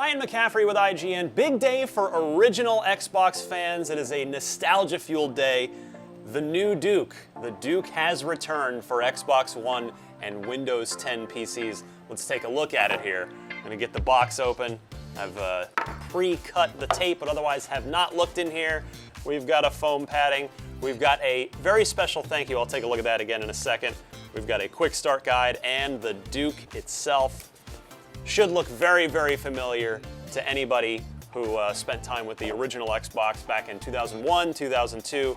Ryan McCaffrey with IGN. Big day for original Xbox fans. It is a nostalgia-fueled day. The new Duke. The Duke has returned for Xbox One and Windows 10 PCs. Let's take a look at it here. I'm going to get the box open. I've pre-cut the tape, but otherwise have not looked in here. We've got a foam padding. We've got a very special thank you. I'll take a look at that again in a second. We've got a quick start guide, and the Duke itself should look very, very familiar to anybody who spent time with the original Xbox back in 2001, 2002.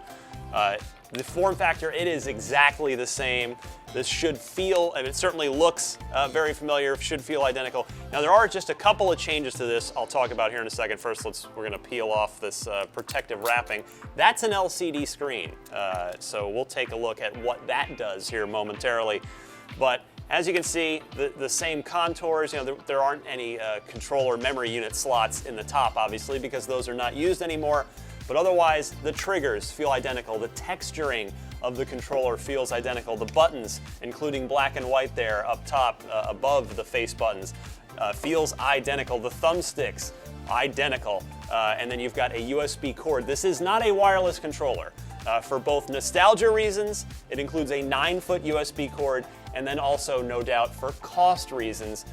The form factor, it is exactly the same. This should feel, and it certainly looks very familiar, should feel identical. Now there are just a couple of changes to this I'll talk about here in a second. First, we're gonna peel off this protective wrapping. That's an LCD screen, so we'll take a look at what that does here momentarily. But as you can see, the same contours, there aren't any controller memory unit slots in the top, obviously, because those are not used anymore. But otherwise, the triggers feel identical. The texturing of the controller feels identical. The buttons, including black and white there up top, above the face buttons, feels identical. The thumbsticks, identical. And then you've got a USB cord. This is not a wireless controller. For both nostalgia reasons, it includes a 9-foot USB cord, and then also, no doubt, for cost reasons,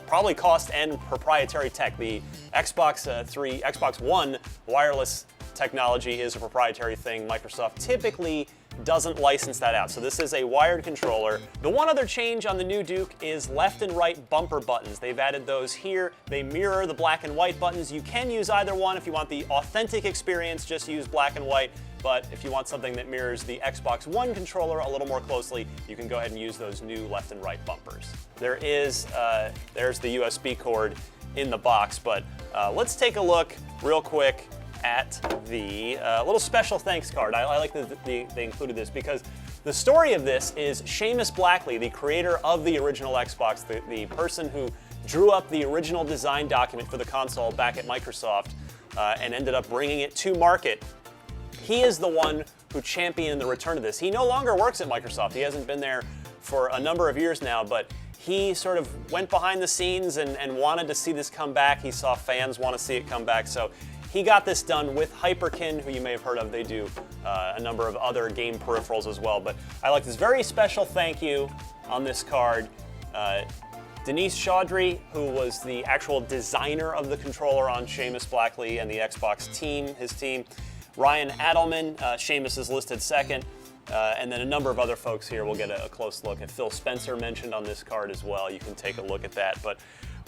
probably cost and proprietary tech. The Xbox One wireless technology is a proprietary thing. Microsoft typically doesn't license that out. So this is a wired controller. The one other change on the new Duke is left and right bumper buttons. They've added those here. They mirror the black and white buttons. You can use either one. If you want the authentic experience, just use black and white. But if you want something that mirrors the Xbox One controller a little more closely, you can go ahead and use those new left and right bumpers. There's the USB cord in the box, but let's take a look real quick at the little special thanks card. I like that they included this because the story of this is Seamus Blackley, the creator of the original Xbox, the person who drew up the original design document for the console back at Microsoft and ended up bringing it to market. He is the one who championed the return of this. He no longer works at Microsoft. He hasn't been there for a number of years now, but he sort of went behind the scenes and wanted to see this come back. He saw fans want to see it come back, so he got this done with Hyperkin, who you may have heard of. They do a number of other game peripherals as well, but I like this very special thank you on this card. Denise Chaudhry, who was the actual designer of the controller on Seamus Blackley and the Xbox team, his team. Ryan Adelman, Seamus is listed second, and then a number of other folks here. We'll get a close look at Phil Spencer mentioned on this card as well. You can take a look at that, but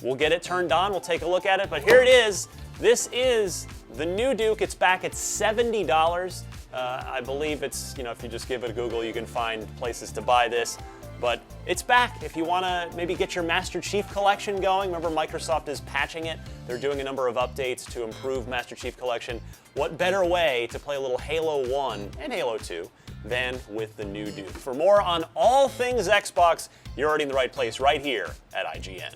we'll get it turned on. We'll take a look at it, but here it is. This is the new Duke. It's back at $70. I believe it's, if you just give it a Google, you can find places to buy this. But it's back. If you want to maybe get your Master Chief Collection going, remember Microsoft is patching it. They're doing a number of updates to improve Master Chief Collection. What better way to play a little Halo 1 and Halo 2 than with the new Duke? For more on all things Xbox, you're already in the right place right here at IGN.